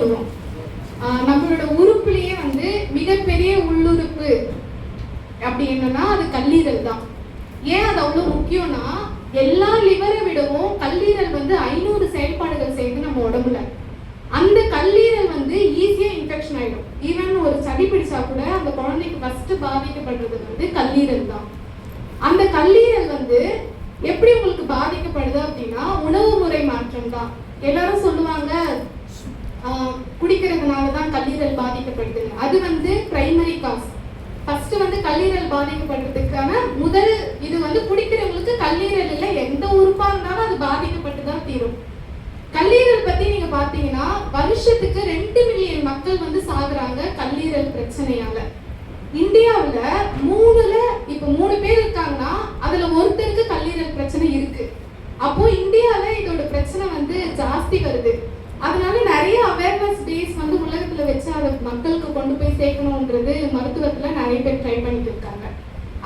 சொல்லுவோம். நம்மளோட உறுப்புலயே வந்து மிகப்பெரிய உள்ளுறுப்பு அப்படி என்னன்னா அது கல்லீரல் தான். ஏன் அது அவ்வளவு முக்கியம்னா, எல்லா லிவரை விடவும் கல்லீரல் வந்து 500 செயல்பாடுகள் செய்யுது நம்ம உடம்புல. அந்த கல்லீரல் வந்து ஈஸியா இன்ஃபெக்ஷன் ஆயிடும். ஈவன் ஒரு சளி பிடிச்சா கூட அந்த குழந்தைக்கு ஃபர்ஸ்ட் பாதிக்கப்படுறது வந்து கல்லீரல் தான். அந்த கல்லீரல் வந்து எப்படி உங்களுக்கு பாதிக்கப்படுது அப்படின்னா உணவு முறை மாற்றம் தான். எல்லாரும் சொல்லுவாங்க குடிக்கிறதுனால தான் கல்லீரல் பாதிக்கப்படுது. அது வந்து பிரைமரி காஸ். ஃபர்ஸ்ட் வந்து கல்லீரல் பாதிக்கப்படுறதுக்கான முதல் இது வந்து குடிக்கிறவங்களுக்கு கல்லீரல் இல்லை, எந்த உறுப்பா இருந்தாலும் அது பாதிக்கப்பட்டு தான் தீரும். கல்லீரல் பத்தி நீங்க பாத்தீங்கன்னா வருஷத்துக்கு 2 மில்லியன் மக்கள் வந்து சாகுறாங்க கல்லீரல் பிரச்சனையால. இந்தியாவுல 3 பேர் இருக்காங்கன்னா அதுல ஒருத்தருக்கு கல்லீரல் பிரச்சனை இருக்கு. அப்போ இந்தியால இதோட பிரச்சனை வந்து ஜாஸ்தி வருது. அதனால நிறைய அவேர்னஸ் டேஸ் வந்து உலகத்துல வச்சு அதை மக்களுக்கு கொண்டு போய் சேர்க்கணும்ன்றது மருத்துவத்துல நிறைய பேர் ட்ரை பண்ணிட்டு இருக்காங்க.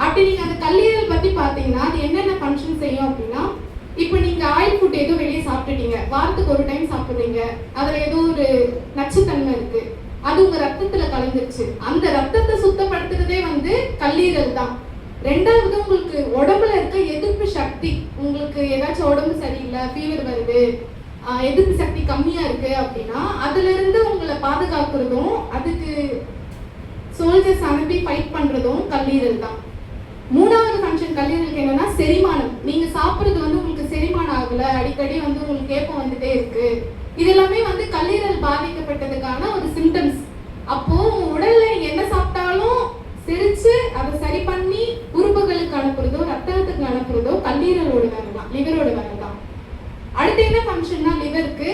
அப்படி நீங்க அந்த கல்லீரல் பத்தி பாத்தீங்கன்னா அது என்னென்ன ஃபங்க்ஷன் செய்யும் அப்படின்னா, இப்போ நீங்க ஆயில் ஃபுட் ஏதோ வெளியே சாப்பிட்டுட்டீங்க, வாரத்துக்கு ஒரு டைம் சாப்பிடுறீங்க, அதுல ஏதோ ஒரு நச்சுத்தன்மை இருக்கு, அது உங்க ரத்தத்துல கலந்துருச்சு. அந்த ரத்தத்தை சுத்தப்படுத்துறதே வந்து கல்லீரல் தான். ரெண்டாவது உங்களுக்கு உடம்புல இருக்க எதிர்ப்பு சக்தி, உங்களுக்கு ஏதாச்சும் உடம்பு சரியில்லை, ஃபீவர் வருது, எதிர்ப்பு சக்தி கம்மியா இருக்கு அப்படின்னா அதுல இருந்து உங்களை பாதுகாக்கிறதும் அதுக்கு சோல்ஜர்ஸ் அனுப்பி ஃபைட் பண்றதும் கல்லீரல் தான். மூணாவது ஃபங்க்ஷன் கல்லீரலுக்கு என்னன்னா செரிமானம். நீங்க சாப்பிடுறது வந்து உங்களுக்கு செரிமானம் ஆகல, அடிக்கடி வந்து உங்களுக்கு ஏப்பம் வந்துட்டே இருக்கு, இது எல்லாமே வந்து கல்லீரல் பாதிக்கப்பட்டதுக்கான ஒரு சிம்டம்ஸ். அப்போ உடல்ல நீங்க என்ன சாப்பிட்டாலும் செரிச்சு அதை சரி பண்ணி உறுப்புகளுக்கு அனுப்புறதோ ரத்தத்துக்கு அனுப்புறதோ கல்லீரலோட வேலை தான், லிவரோட வேலை தான். அடுத்து என்ன ஃபங்க்ஷன்னா லிவருக்கு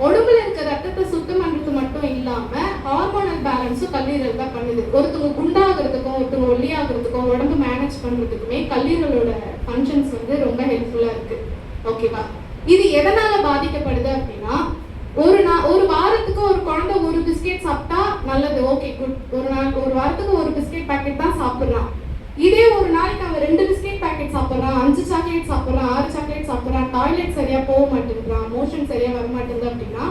உடம்புல இருக்க ரத்தத்தை சுத்தம் பண்றது மட்டும் இல்லாம ஹார்மோனல் பேலன்ஸும் கல்லீரல் தான் பண்ணுது. ஒருத்தவங்க குண்டாகிறதுக்கும் ஒருத்தவங்க ஒல்லியாகிறதுக்கும் உடம்பு மேனேஜ் பண்றதுக்குமே கல்லீரலோட ஃபங்க்ஷன்ஸ் வந்து ரொம்ப ஹெல்ப்ஃபுல்லா இருக்கு. ஓகேவா? இது எதனால பாதிக்கப்படுது அப்படின்னா, ஒரு வாரத்துக்கு ஒரு குழந்தை ஒரு பிஸ்கெட் சாப்பிட்டா நல்லது, ஓகே குட். ஒரு வாரத்துக்கு ஒரு பிஸ்கெட் பேக்கெட் தான் சாப்பிடலாம். இதே ஒரு நாளைக்கு அவன் 2 பிஸ்கெட் பேக்கெட் சாப்பிட்றான், 5 சாக்லேட் சாப்பிட்றான், 6 சாக்லேட் சாப்பிட்றான், டாய்லெட் சரியா போக மாட்டேங்கிறான், மோஷன் சரியா வர மாட்டேங்குது அப்படின்னா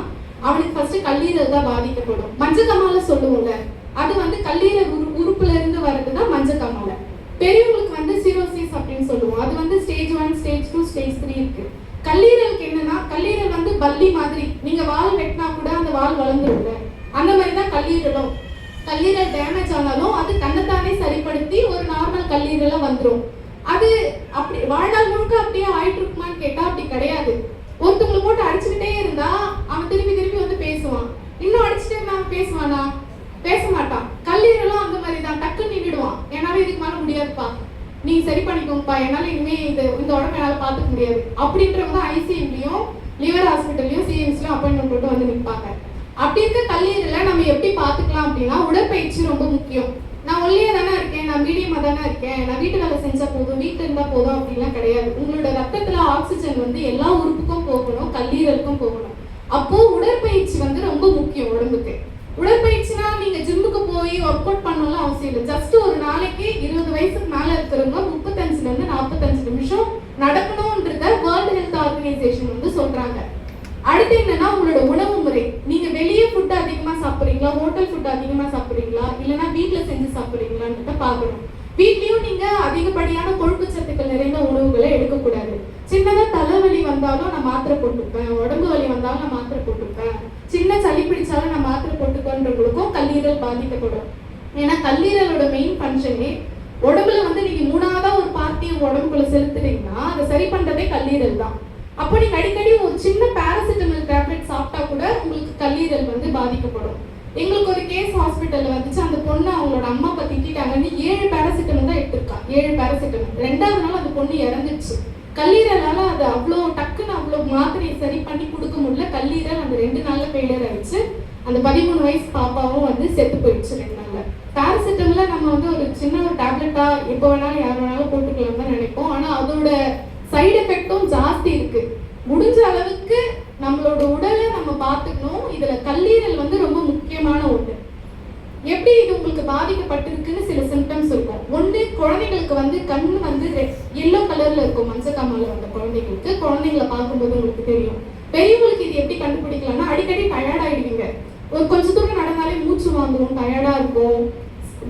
அவனுக்கு ஃபர்ஸ்ட் கல்லீரல் தான் பாதிக்கப்படும். மஞ்சக்கமால சொல்லுவோம்ல, அது வந்து கல்லீரல் உறுப்புல இருந்து வர்றதுதான் மஞ்சக்கமால. பெரியவங்களுக்கு வந்து சிரோசிஸ் அப்படின்னு சொல்லுவோம். அது வந்து ஸ்டேஜ் 1, ஸ்டேஜ் 2, ஸ்டேஜ் 3 இருக்கு. கல்லீரலுக்கு என்னன்னா, கல்லீரல் வந்து பல்லி மாதிரி, நீங்க வால் வெட்டினா கூட அந்த வால் வளர்ந்துருங்க, அந்த மாதிரி தான் கல்லீரலும். கல்லீரல் டேமேஜ் ஆனாலும் அது தன்னைத்தானே சரிப்படுத்தி ஒரு நார்மல் கல்லீரலா வந்துடும். அது அப்படி வாழ்நாள் முழுக்க அப்படியே ஆயிட்டு இருக்குமான்னு கேட்டா அப்படி கிடையாது. ஒருத்தவங்களை போட்டு அடிச்சுக்கிட்டே இருந்தா அவன் திருப்பி திருப்பி வந்து பேசுவான். இன்னும் அடிச்சுட்டே இருந்தான், பேசுவானா? பேச மாட்டான். கல்லீரலும் அந்த மாதிரி தான், டக்குன்னு நின்றுடுவான். என்னால இதுக்கு மேல முடியாதுப்பா, நீங்க சரி பண்ணிக்கோங்கப்பா, என்னால இனிமே இந்த உடம்பு என்னால பாத்துக்க முடியாது அப்படின்றவங்க ஐசியூலையும் லிவர் ஹாஸ்பிட்டல்லையும் சிஎம்சிலையும் அப்பாயின்மெண்ட் போட்டு வந்து நிற்பாங்க. அப்படி இருக்க கல்லீரலை நம்ம எப்படி பார்த்துக்கலாம் அப்படின்னா, உடற்பயிற்சி ரொம்ப முக்கியம். நான் ஒல்லியா தானே இருக்கேன், நான் மீடியமா தானே இருக்கேன், நான் வீட்டு வேலை செஞ்சா போதும், வீட்டில் இருந்தா போதும் அப்படின்லாம் கிடையாது. உங்களோட ரத்தத்துல ஆக்சிஜன் வந்து எல்லா உறுப்புக்கும் போகணும், கல்லீரலுக்கும் போகணும். அப்போ உடற்பயிற்சி வந்து ரொம்ப முக்கியம் உடம்புக்கு. உடற்பயிற்சினா நீங்க ஜிம்முக்கு போய் ஒர்க் அவுட் பண்ணலாம் அவசியம் இல்லை. ஜஸ்ட் ஒரு நாளைக்கு 20 வயசுக்கு மேல இருக்கிறவங்க 35 ல இருந்து 45 நிமிஷம் நடக்கணும்ன்றத வேர்ல்டு ஹெல்த் ஆர்கனைசேஷன் வந்து சொல்றாங்க. அடுத்து என்னன்னா, உங்களோட உணவு முறை. நீங்க வெளியே ஃபுட் அதிகமா சாப்பிடுறீங்களா, ஹோட்டல் ஃபுட் அதிகமா சாப்பிடுறீங்களா, இல்லைன்னா வீட்டுல செஞ்சு சாப்பிடுறீங்களான்னு பார்க்கணும். வீட்லயும் நீங்க அதிகப்படியான கொழுப்பு சத்துக்கள் நிறைந்த உணவுகளை எடுக்கக்கூடாது. சின்னதா தலைவலி வந்தாலும் நான் மாத்திரை போட்டுப்பேன், உடம்பு வலி வந்தாலும் நான் மாத்திரை போட்டுப்பேன், சின்ன சளி பிடிச்சாலும் நான் மாத்திரை போட்டுக்கொன்றவங்களுக்கும் கல்லீரல் பாதிக்கப்படும். ஏன்னா கல்லீரலோட மெயின் ஃபங்க்ஷனே உடம்புல வந்து நீங்க 3ஆவதா ஒரு பார்ட்டியை உடம்புக்குள்ள செலுத்துறீங்கன்னா அதை சரி பண்றதே கல்லீரல் தான். அப்போ நீங்க அடிக்கடி ஒரு சின்ன பாராசிட்டமல் டேப்லெட் சாப்பிட்டா கூட உங்களுக்கு கல்லீரல் வந்து பாதிக்கப்படும். எங்களுக்கு ஒரு கேஸ் ஹாஸ்பிட்டல்ல வந்துச்சு. அந்த பொண்ணு அவங்களோட அம்மா அப்பா திட்டாங்கன்னு 7 பாராசிட்டமல் தான் எடுத்திருக்கா. 7 பாராசிட்டமல். 2வது நாள் அந்த பொண்ணு இறந்துச்சு. கல்லீரலால அது அவ்வளோ டக்குன்னு அவ்வளோ மாத்திரையை சரி பண்ணி கொடுக்க முடியல. கல்லீரல் அந்த 2 நாள்ல ஃபெயிலியர் ஆயிடுச்சு. அந்த 13 வயசு பாப்பாவும் வந்து செத்து போயிடுச்சு 2 நாள்ல. பாராசிட்டமல்ல நம்ம வந்து ஒரு சின்ன ஒரு டேப்லெட்டா எப்போ வேணாலும் யார் வேணாலும் போட்டுக்கலாம் தான் நினைப்போம். ஆனா அதோட சைடு எஃபெக்டும் ஜாஸ்தி இருக்கு. முடிஞ்ச அளவுக்கு நம்மளோட உடலை நம்ம பார்த்துக்கணும். இதுல கல்லீரல் வந்து ரொம்ப முக்கியமான ஒன்று. எப்படி இது உங்களுக்கு பாதிக்கப்பட்டிருக்குன்னு சில சிம்டம்ஸ் இருக்கும். ஒன்று, குழந்தைங்களுக்கு வந்து கண்ணு வந்து எல்லோ கலர்ல இருக்கும். மஞ்சக்காமால வந்த குழந்தைங்களை பார்க்கும்போது உங்களுக்கு தெரியும். பெரியவங்களுக்கு இது எப்படி கண்டுபிடிக்கலாம்னா, அடிக்கடி டயர்ட் ஆயிடுவீங்க. ஒரு கொஞ்ச தூரம் நடந்தாலே மூச்சு வாங்குவோம், டயர்டா இருக்கும்.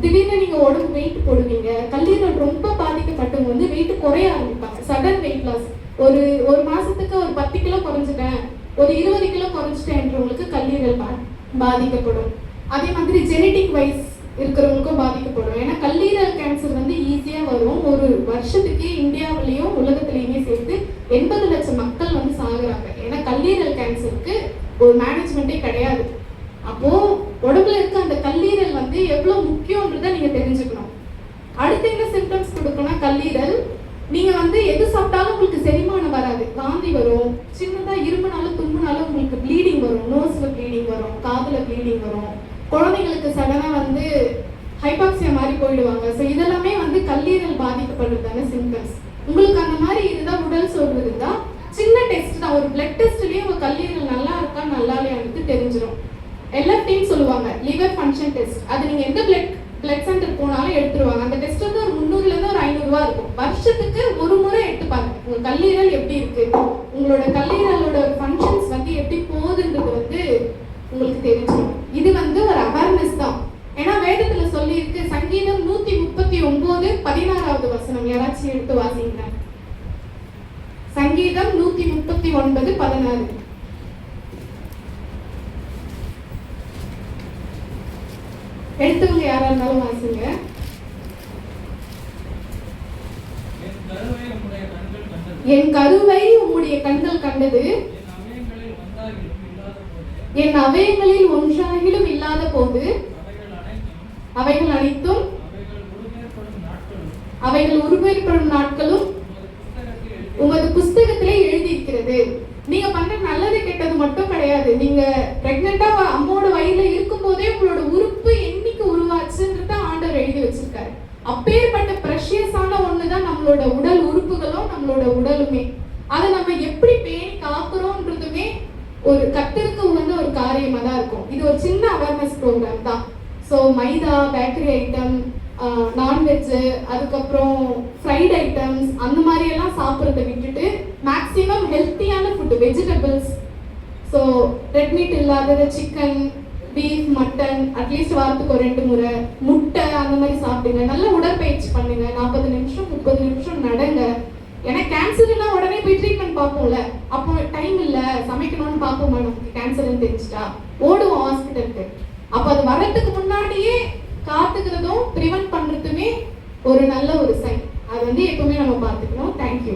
திடீர்னு நீங்க உடம்பு வெயிட் போடுவீங்க. கல்லீரல் ரொம்ப பாதிக்கப்பட்டவங்க வந்து வெயிட் குறைய ஆரம்பிப்பாங்க. Sudden weight loss. ஒரு மாசத்துக்கு ஒரு 10 கிலோ குறைஞ்சிட்டேன், ஒரு 20 கிலோ குறைஞ்சிட்டேன்றவங்களுக்கு கல்லீரல் பாதிக்கப்படும். அதே மாதிரி ஜெனட்டிக் வைஸ் இருக்கிறவங்களுக்கும் பாதிக்கப்படும். ஏன்னா கல்லீரல் கேன்சர் வந்து ஈஸியா வரும். ஒரு வருஷத்துக்கு இந்தியாவிலையும் உலகத்திலையுமே சேர்த்து 80 லட்சம் மக்கள் வந்து சாகுறாங்க. ஏன்னா கல்லீரல் கேன்சருக்கு ஒரு மேனேஜ்மெண்ட்டே கிடையாது. அப்போ உடம்புல இருக்க அந்த கல்லீரல் வந்து எவ்வளவு முக்கியன்றதை நீங்க தெரிஞ்சுக்கணும். அடுத்து என்ன சிம்டம்ஸ் கொடுக்கணும்னா, கல்லீரல் நீங்க வந்து எது சாப்பிட்டாலும் உங்களுக்கு செரிமானம் வராது, வாந்தி வரும், சின்னதா இருமுனாலும் தும்புனாலும் உங்களுக்கு ப்ளீடிங் வரும், நோஸ்ல ப்ளீடிங் வரும், காதுல ப்ளீடிங் வரும், குழந்தைங்களுக்கு சடனா வந்து ஹைபாக்சியா மாதிரி போயிடுவாங்க. ஸோ இதெல்லாமே வந்து கல்லீரல் பாதிக்கப்படுறதான சிம்டம்ஸ். உங்களுக்கு அந்த மாதிரி இருந்தால், உடல் சோர்வு இருந்தால், சின்ன டெஸ்ட் தான், ஒரு பிளட் டெஸ்ட்லயே உங்க கல்லீரல் நல்லா இருக்கா நல்லா இல்லையான்னு தெரிஞ்சிடும். LFTன்னு சொல்லுவாங்க, லிவர் ஃபங்க்ஷன் டெஸ்ட். அது நீங்க எந்த பிளட் சென்டர் போனாலும் எடுத்துருவாங்க. அந்த டெஸ்ட் வந்து ஒரு 300ல இருந்து ஒரு 500 ரூபா இருக்கும். வருஷத்துக்கு ஒரு முறை எடுத்து பாருங்க, உங்க கல்லீரல் எப்படி இருக்கு, உங்களோட கல்லீரலோட ஃபங்க்ஷன்ஸ் வந்து எப்படி போகுதுன்றது வந்து உங்களுக்கு தெரிஞ்சிடும். இது வந்து ஒரு அவேர்னஸ் தான். ஏன்னா வேதத்துல சொல்லி இருக்கு, சங்கீதம் 139 16வது வசனம். யாராச்சும் எடுத்து வாசிங்க. சங்கீதம் 139 16. எடுத்தவங்க யாரா இருந்தாலும் வாசிங்க. என் கருவை உம்முடைய கண்கள் கண்டது, என் அவயங்களில் ஒன்றாகிலும் இல்லாத போது அவைகள் அனைத்தும் அவைகள் உருவேற்படும் நாட்களும் உமது புஸ்தகத்திலே எழுதியிருக்கிறது. நீங்க பண்ற நல்லது கெட்டது மட்டும் கிடையாது. நீங்க பிரெக்னெண்டா அம்மாவோட வயிறுல இருக்கும் போதே உங்களோட உறுப்பு என்னைக்கு உருவாச்சுன்றத ஆண்டவர் எழுதி வச்சிருக்காரு. அப்பேற்பட்ட பிரஷியஸான ஒண்ணுதான் நம்மளோட உடல் உறுப்புகளும் நம்மளோட உடலுமே. அதை நம்ம எப்படி பேணி காக்குறோம்ன்றதுமே ஒரு கர்த்தருக்கு உகந்த ஒரு காரியமா தான் இருக்கும். இது ஒரு சின்ன அவேர்னஸ் ப்ரோக்ராம் தான். ஸோ மைதா, பேக்கரி ஐட்டம், நான்வெஜ், அதுக்கப்புறம் ஃப்ரைட் ஐட்டம்ஸ் அந்த மாதிரி எல்லாம் சாப்பிட்றதை விட்டுட்டு மேக்ஸிமம் ஹெல்த்தியான food, vegetables, so red meat இல்லாத சிக்கன், பீஃப், மட்டன் அட்லீஸ்ட் வாரத்துக்கு ஒரு 2 முறை, முட்டை அந்த மாதிரி சாப்பிடுங்க. நல்ல உடற்பயிற்சி பண்ணுங்க. 40 நிமிஷம் 30 நிமிஷம் நடங்க. ஏன்னா கேன்சர்லாம் உடனே போய் ட்ரீட்மெண்ட் பார்ப்போம்ல, அப்போ டைம் இல்லை, சமைக்கணும்னு பார்ப்போமா, நமக்கு கேன்சர்னு தெரிஞ்சிட்டா ஓடுவோம் ஹாஸ்பிட்டலுக்கு. அப்போ அது வர்றதுக்கு முன்னாடியே காத்துக்கிறதும் ப்ரிவென்ட் பண்ணுறதுமே ஒரு நல்ல ஒரு சைன். அது வந்து எப்பவுமே நம்ம பார்த்துக்கணும். தேங்க்யூ.